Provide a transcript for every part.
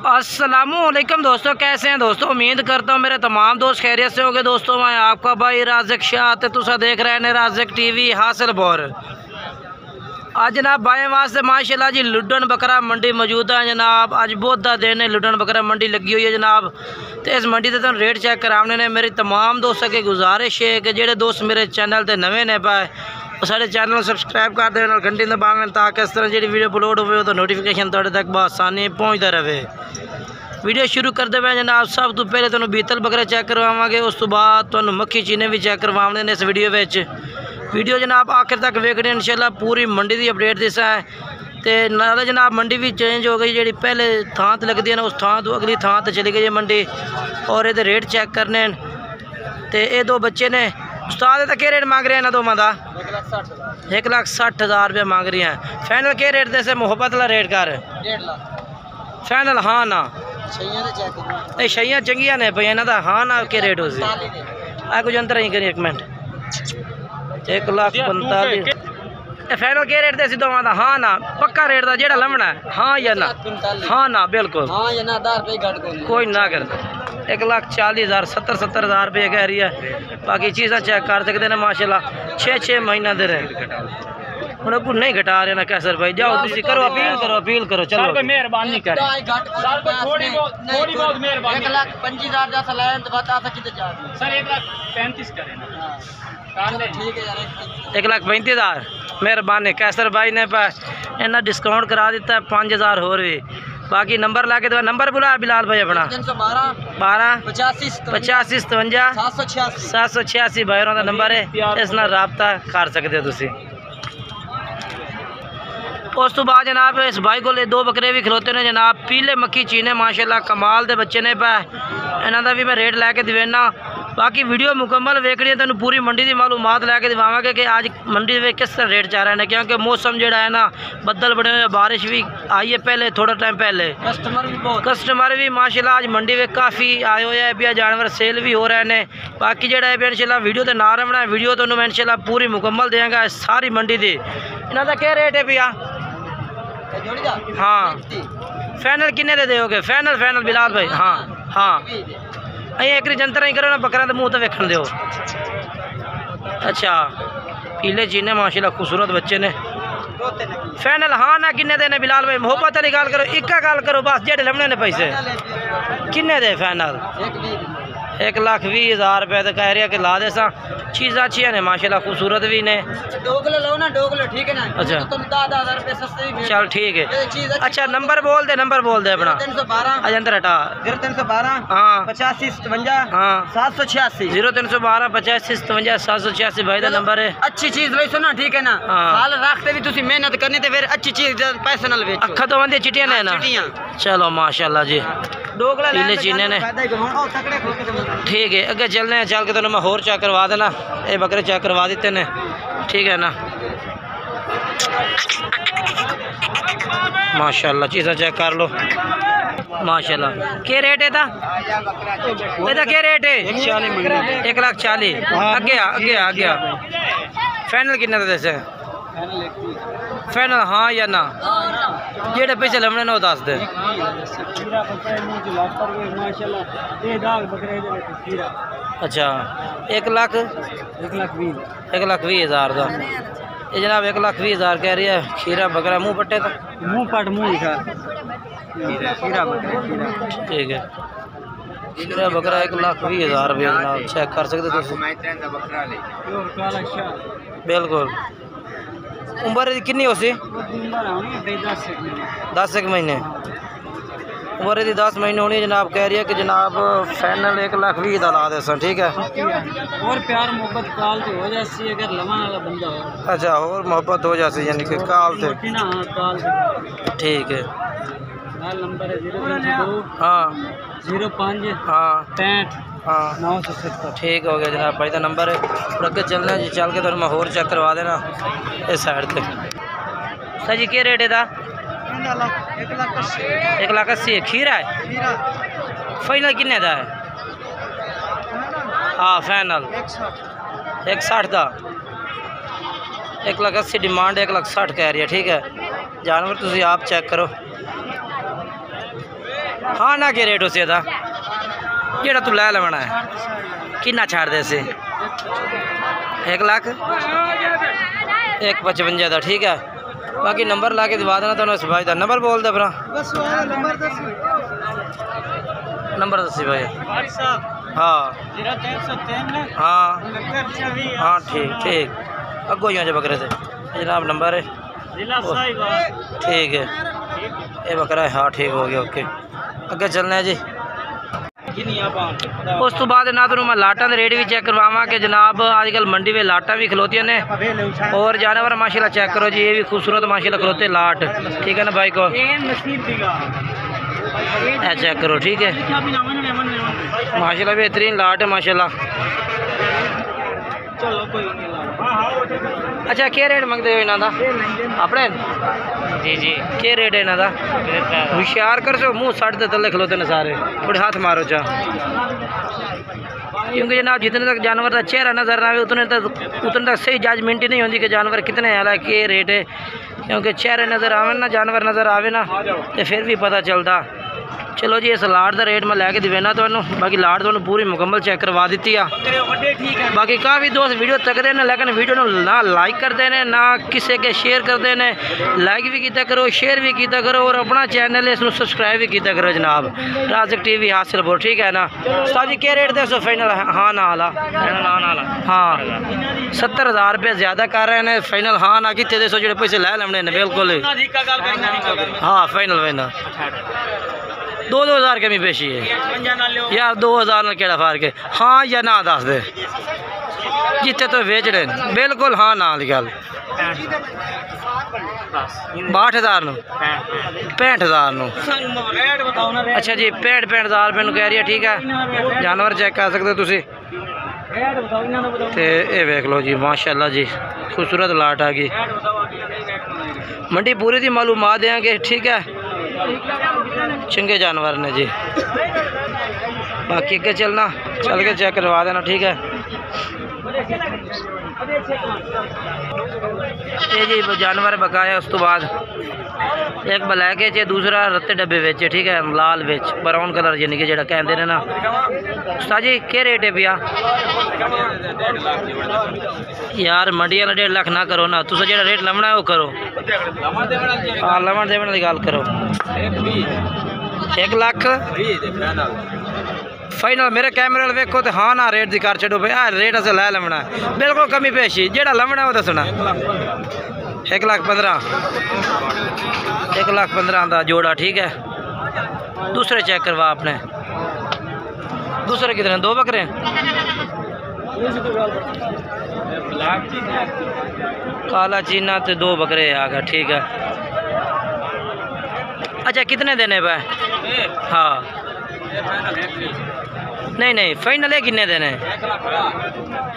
अस्सलामुअलैकुम दोस्तों, कैसे हैं दोस्तों। उम्मीद करता हूँ मेरे तमाम दोस्त खैरियत से होंगे। दोस्तों मैं आपका भाई राज़िक शाह ते तुसा देख रहे हैं राज़िक टीवी हासिलपुर। आज जनाब बाएँ वास्ते माशाल्लाह जी लुडन बकरा मंडी मौजूद है जनाब। आज बहुत दिन है लुडन बकरा मंडी लगी हुई है जनाब। तो इस मंडी से रेट चेक कराने ने मेरी तमाम दोस्तों की गुजारिश है कि जेडे दोस्त मेरे चैनल पर नवे ने पाए सारे चैनल सब्सक्राइब कर दें और घंटी दबावें ताकि इस तरह जी वीडियो अपलोड हो तो नोटिफिकेशन तुहाडे तक बआसानी पहुँचता रहे। वीडियो शुरू करते हुए जनाब सब तो पहले तुहानू बीतल बकरे चेक करवावांगे, उस तो बाद तुहानू मक्खी चीने भी चेक करवाने ने इस वीडियो जनाब आखिर तक वेखने इंशाल्लाह पूरी मंडी की अपडेट दिसा है। तो नाले जनाब मंडी भी चेंज हो गई, जी पहले थां तो लगती है ना उस थां तो अगली थां तो चली गई है मंडी। और ये रेट चेक करने तो ये दो बच्चे ने उस्ताद तो क्या रेट मांग रहे हैं ना दोवां का 1,60,000 रुपये मांग रही हैं। फाइनल क्या रेट दे मुहब्बत वाला रेट कर फाइनल हाँ ना नहीं छइयां चंगियां ने पे इन्हों का हाँ ना क्या रेट हो सी आ कुछ अंतर ही करी एक मिनट 1,45,000 फाइनल क्या रेट दे दोवां का हाँ ना पक्का रेट का जेड़ा लमना है हाँ या ना हाँ ना बिल्कुल कोई ना कर 1,40,000 70,000 रुपये कह रही है। बाकी चीज़ा चेक कर सकते हैं माशाल्लाह 6 महीना दे रहे हम को नहीं घटा रहे ना कैसर भाई। जाओ तुम करो अपील करो चलो मेहरबानी कर ठीक है 1,35,000 मेहरबानी कैसर भाई ने इन्हें डिस्काउंट करा दिता है 5,000 होर भी। बाकी नंबर ला के दो नंबर बुला बिलाल भाई अपना 12 85 57 786 भाई का नंबर है, इस नाल राबता कर सकते हो तुसी। उस तो बाद जनाब इस भाई को दो बकरे भी खलोते ने जनाब, पीले मक्खी चीने माशाल्लाह कमाल के बच्चे ने पै इन्हों का भी मैं रेट लैके देना। बाकी वीडियो मुकम्मल वेखनी है तेन पूरी मंडी की मालूमात लैके दिवावांगे कि आज मंडी में किस तरह रेट जा रहे हैं, क्योंकि मौसम जोड़ा है ना बदल बने हुए, बारिश भी आई है पहले थोड़ा टाइम पहले। कस्टमर भी माशाल्लाह आज मंडी में काफ़ी आए हुए हैं, भी जानवर सेल भी हो रहे हैं। बाकी जोड़ा है इंशाल्लाह वीडियो तो ना रमना वीडियो तो मैं इंशाल्लाह पूरी मुकम्मल देंगे सारी मंडी की। इन्हों का क्या रेट है भैया हाँ फाइनल किन्ने दे दोगे फाइनल बिलाल भाई हाँ एक जंतर ही करो ना बकरा तो मुँह तो वेखन दो। अच्छा पीले चीने माशाल्लाह खूबसूरत बच्चे ने फाइनल हाँ ना किन्ने देने बिलाल भाई मोहब्बत वाली गल करो इक्का गल करो बस जेडे लमने ने पैसे किन्ने दे फाइनल 1,20,000 रुपये तो कह रही है कि ला दे सा। चीज़ा अच्छी ने माशाल्लाह खूबसूरत भी ने डोगले ठीक है ना। अच्छा चल ठीक है। अच्छा नंबर बोल दे अपना 312 अंदर हटा 0312 हाँ 85 57 हाँ 786 0312 85 57 786 भाई का नंबर है। अच्छी चीज लो सुनो ठीक है ना। हाल रखते भी तुसी मेहनत करनी तो फिर अच्छी चीज पैसे नाल बेचो। अखा तो बंदी चिटियां ने ना चलो माशाल्लाह जी पीले चीने ने ठीक है। अगे चलने हैं चल के तो मैं होर चेक करवा देना, ये बकरे चेक करवा देते ने ठीक है ना। माशाल्लाह चीज़ा चेक कर लो माशाल्लाह। क्या रेट है क्या रेट है 1,40,000 अगे फाइनल किन्ने का दस फाइनल हाँ या ना जेडे पैसे लमने ने दस दे। अच्छा 1,20,000 का ये जनाब 1,20,000 कह रही है। खीरा बकरा मुँह पट्टे का मुँह लिखा ठीक है। खीरा बकरा 1,20,000 रुपये जनाब चेक कर सकते हो बिल्कुल। उम्र कितनी हो सी 10 महीने उम्र की 10 महीने होनी जनाब। कह रही है कि जनाब फाइनल 1,20,000 का ला दे ठीक है। और प्यार मोहब्बत काल तो हो जाती अगर लवाने वाला बंदा हो। अच्छा और मोहब्बत हो जाती यानी कि काल से ठीक है। नंबर है 0 हाँ 05 हाँ 65 हाँ 970 ठीक हो गया जनाब भाई का नंबर है। और अगे चलना जी चल के तो मैं होर चेक करवा देना इस साइड पे। सर जी क्या रेट है 1,80,000 खीरा है फाइनल किन्ने का है हाँ फाइनल 160 का 1,80,000 डिमांड 1,60,000 कह रही है। ठीक है जानवर तुम आप चेक करो हाँ ना के रेट उसे था जेड़ा तू लै लवना है किन्ना छाड़ दे से 1,55,000 का ठीक है। बाकी नंबर ला के दिवा देना तो भाई का नंबर बोल दे भरा नंबर दसी भाई। हाँ हाँ हाँ ठीक ठीक अगो ही बकरे से जनाब नंबर है ठीक है ये बकरा है। हाँ ठीक हो गया ओके अगे चलना है जी। उस तो बाद ना तो मैं लाटा के रेट भी चेक करवावा कि जनाब आजकल मंडी में लाटा भी खलोती ने और जानवर माशाल्लाह चेक करो जी ये भी खूबसूरत माशाल्लाह खलोते लाट ठीक है ना भाई को चेक करो ठीक है माशाल्लाह बेहतरीन लाट है माशाल्लाह। अच्छा क्या रेट मंगते हो इन्हों का अपने जी जी क्या रेट है इन्हों का होशियार कर सो मुँह सट के थले खलोते ने सारे थोड़े हाथ मारो चा क्योंकि जनाब जितने तक जानवर का चेहरा नजर ना आए उतने तक सही जजमेंट ही नहीं होती कि जानवर कितने वाला क्या रेट है क्योंकि चेहरे नज़र आवे ना जानवर नज़र आवे ना तो फिर भी पता चलता। चलो जी इस लाट का रेट मैं लैके देना तो बाकी लाट तो पूरी मुकम्मल चेक करवा दी है। बाकी काफ़ी दोस्त वीडियो तकते हैं लेकिन वीडियो ना लाइक करते हैं ना किसी के शेयर करते हैं। लाइक भी किया करो शेयर भी किया करो और अपना चैनल है इसको सब्सक्राइब भी किया करो जनाब राज़िक टीवी हासिलपुर ठीक है ना। उस्ताद जी क्या रेट दे सो फाइनल हाँ ना वाला हाँ 70,000 रुपये ज़्यादा कर रहे हैं फाइनल हाँ ना कितने दे सो जो पैसे लै लेने बिल्कुल हाँ फाइनल फाइनल 2,000 कमी पेशी है यार 2,000 ना केड़ा फर्क है हाँ या ना दस दे जितने तो बेच रहे बिल्कुल हाँ ना वाली गल 62,000 नु 65,000 नु अच्छा जी 65,000 रुपये कह रही है ठीक है। जानवर चेक कर सकते तुसी ते ये देख लो जी माशाल्लाह जी खूबसूरत लाट आ गई मंडी पूरी दी मालूमात देंगे ठीक है चंगे जानवर ने जी। बाकी अगे चलना चल के चेक करवा देना ठीक है। ये जी जानवर बकाया उस तो बाद एक ब्लैक है दूसरा रत्ते डब्बे बेचे ठीक है लाल बेच ब्राउन कलर यानी कि जेड़ा कहते हैं ना। उस्ताद जी क्या रेट है भैया यार मंडी वाला 1.5 लाख ना करो ना तुम जो रेट लवना है वो करो हाँ लवन देवन की गल करो 1 लाख फाइनल मेरे कैमरे वाले वेखो तो हाँ ना रेट दी कर छो भाई रेट अस लै लवना बिल्कुल कमी पेशी जेड़ा लवना वो दसना 1,15,000 1,15,000 का जोड़ा ठीक है। दूसरे चेक करवा आपने दूसरे कितने 2 बकरे काला चीना तो 2 बकरे आ गए ठीक है। अच्छा कितने देने पे हाँ नहीं नहीं फाइनल है कितने देने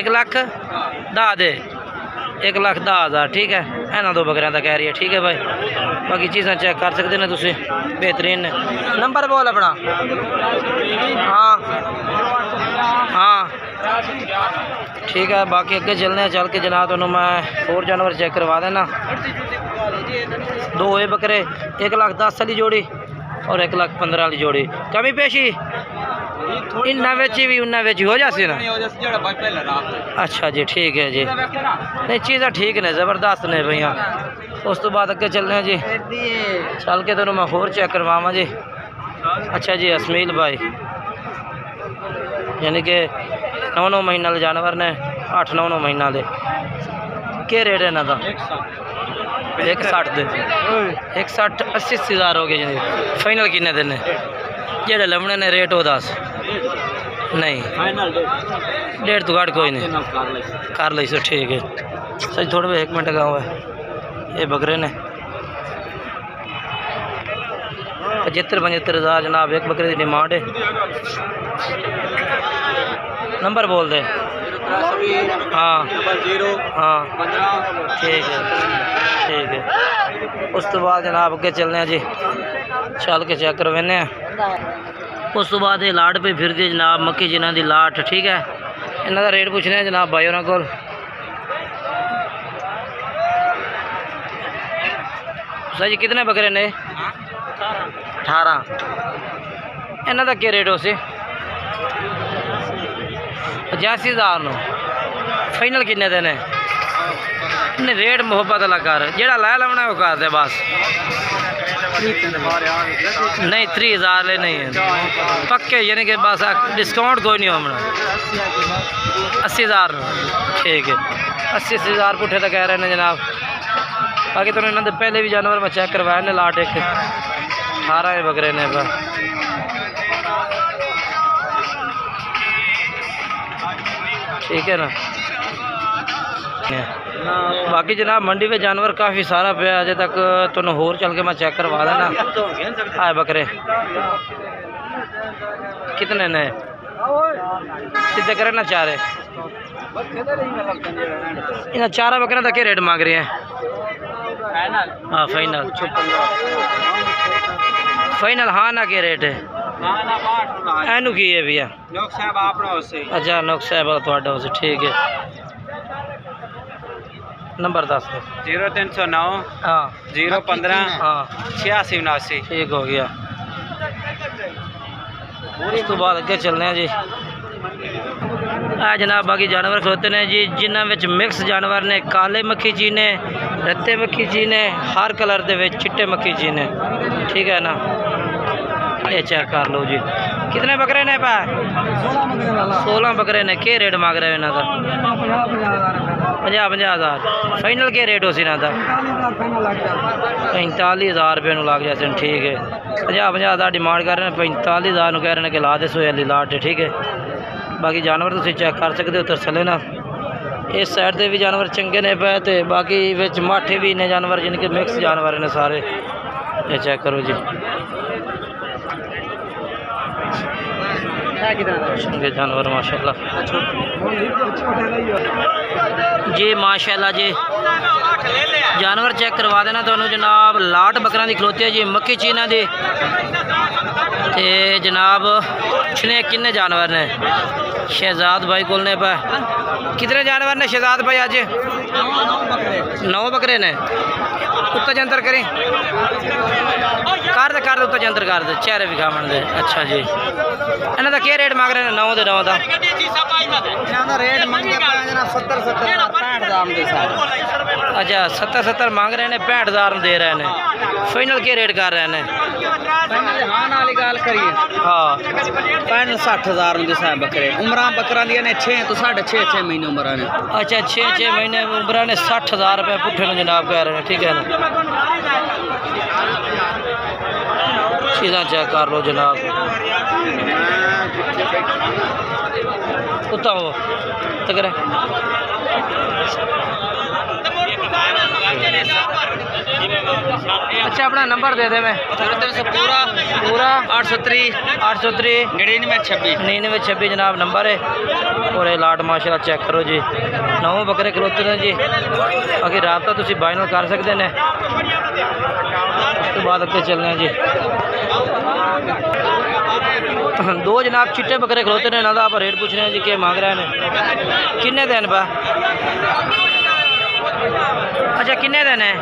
1 लाख 10 दे 1,10,000 ठीक है ना 2 बकरियां का कह रही है ठीक है भाई। बाकी चीज़ा चेक कर सकते हैं तुम बेहतरीन ने नंबर बोल अपना हाँ हाँ ठीक है। बाकी अगे चलने चल के जनाब तो मैं और जानवर चेक करवा देना 2 ये बकरे 1,10,000 वाली जोड़ी और 1,15,000 वाली जोड़ी कमी पेशी इन्ना बेची भी उन्ना बेची हो जाती ना। अच्छा जी ठीक है जी नहीं चीज़ा ठीक ने ज़बरदस्त ने भैया। उस तो बाद अगे चलने जी चल के तो मैं होर चेक करवावा जी। अच्छा जी असमील भाई यानी कि 9-9 महीना के जानवर ने 8-9 महीना के क्या रेट है इन्हों का 1,60 दे 1,60-80,000 हो गए जी फाइनल किन्ने देने जेड़े लमने ने रेट वो दस नहीं 1.5 तो घट कोई नहीं कर ली सो ठीक है सही थोड़े 1 मिनट का हुआ ये बकरे ने 75,000 जनाब एक बकरे की डिमांड है। नंबर बोल दे हाँ हाँ ठीक है। उस तो बाद जनाब अगे चलने जी चल के चेक करवाने। उस तो बाद ये लाट पे फिर दी जनाब मक्की जिन्हों की लाट ठीक है इन्हों का रेट पूछने जनाब भाई उन्होंने को। सर जी कितने बकरे ने 18 इन्हों का क्या रेट हो सी 85,000 नो फाइनल किन्ने देने रेट मुहब्बत वाला कर जेड़ा लै लवना वो कर दे बस नहीं 30,000 ले नहीं है पक्के यानी कि बस डिस्काउंट कोई नहीं होना 80,000 ठीक है 80,000 पुठे तो कह रहे हैं जनाब बाकी तो इन्होंने पहले भी जानवर मैं चेक करवाए ने लाट एक 18 बकरे ने ठीक है ना बाकी जनाब मंडी में जानवर काफ़ी सारा पे अजे तक तुम होर चल के मैं चेक करवा देना आए बकरे कितने ने सीधे करे ना चारे इन 4 बकरे का क्या रेट मांग रहे हैं हाँ फाइनल फाइनल हाँ ना क्या रेट है एनू की है भैया अच्छा नौक साहब थोड़ा उसे ठीक है नंबर 10 0309 हाँ 015 हाँ 8679 ठीक हो गया इस तो बाद अगे चलने हैं जी जनाब बाकी जानवर खलोते हैं जी जिन्होंने मिक्स जानवर ने काले मक्खी जी ने रत्ते मक्खी जी ने हर कलर के चिट्टे मक्खी जी ने ठीक है ना ये चेक कर लो जी कितने बकरे ने पा 16 बकरे ने क्या रेट मांग रहे हो इन्हों का 50,000 फाइनल क्या रेट हो सी इन्हों का 45,000 रुपये लग जाए ठीक है 50,000 डिमांड कर रहे हैं 45,000 कह रहे हैं कि ला दे सोयाली लाट ठीक है बाकी जानवर तुम चेक कर सकते हो तरसले ना इस साइड से भी जानवर चंगे ने पे तो बाकी विच माठे भी ने जानवर जिनके मिक्स जानवर ने सारे ये चेक करो जी चंगे जानवर माशाल्लाह जी माशाल्लाह जी जानवर चेक करवा देना तो जनाब लाट बकरा की खलोती है जी मक्की चीना दी ते जनाब छने किन्ने जानवर ने शहजाद भाई को कितने जानवर ने शहजाद भाई अज 9 बकरे ने उत्ता जंतर करें कर दे उत्ता जंतर कर दे चेहरे भी खावन दे अच्छा जी इन्हों का क्या रेट मांग रहे हैं 9 के 9 का रेट मंगे 70,000 अच्छा 70 मांग रहे हैं 65,000 दे रहे हैं फाइनल क्या रेट कर रहे हैं हाँ 60,000 बकरे उम्र बकरा दी ने 6 तो 6.5 महीने उम्र ने अच्छा 6 महीने उम्र ने 60,000 रुपये पुठे ने जनाब कह रहे हैं ठीक है ना चीज़ा चेक कर लो जनाब कुत्ता वो तक अच्छा अपना नंबर दे दे मैं पूरा 803 9926 जनाब नंबर है और ये लाट माशाल्लाह चेक करो जी 9 बकरे खलोते हैं जी बाकी राबता तुम बाइनल कर सकते हैं उसके बाद अगे चलने जी 2 जनाब चिट्टे बकरे खलोते हैं इन्हों का आप रेट पूछने हैं जी क्या मांग रहे हैं किन्ने दिन पा अच्छा किन्ने दिन है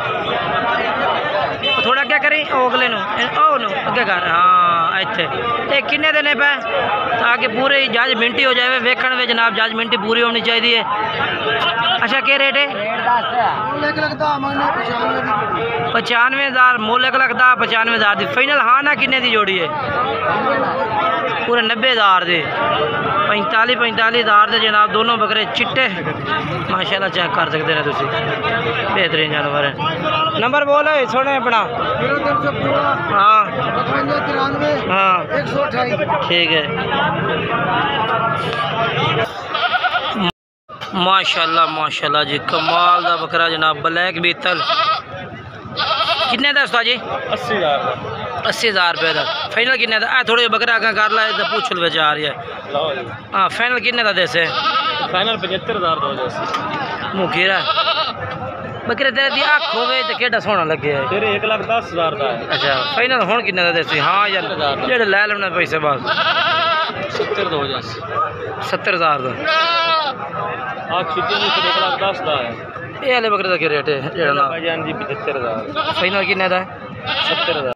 थोड़ा क्या करी अगले अगे कर हाँ इतने किन्ने दिन पे ताकि पूरे जजमेंट हो जाए वेखण में जनाब जजमेंट पूरी होनी चाहिए अच्छा क्या रेट है 95,000 मुल 1 लाख 95,000 की फाइनल हाँ ना किन्ने की जोड़ी है पूरे 90,000 के 45,000 के जनाब दोनों बकरे चिट्टे माशाल्लाह चेक कर सकते हैं तुम बेहतरीन जानवर है नंबर बोलो सोने अपना हाँ हाँ ठीक है माशाल्लाह जी कमाल का बकरा जनाब ब्लैक बीतल किन्ने का उस्ताद जी 80,000 रुपये का फाइनल किन्ने का थोड़े बकरा अगर कर ला पूछ लो बेचा आ रही है हाँ फाइनल किन्ने का देसे फाइनल 75,000 मुँह खीरा बकरे तेरे दी अख होवे ते केड़ा सोहना लगे है तेरे 1,10,000 का है अच्छा फाइनल हुन किन्ने दा देसी हां यार जेड़े ले लेने पैसे बस 70 हो जाए 70,000 दा हां छिटी नहीं 1,10,000 का है ये वाले बकरे दा क्या रेट है जेड़ा ना भाईजान जी 75,000 फाइनल किन्ने दा है 70,000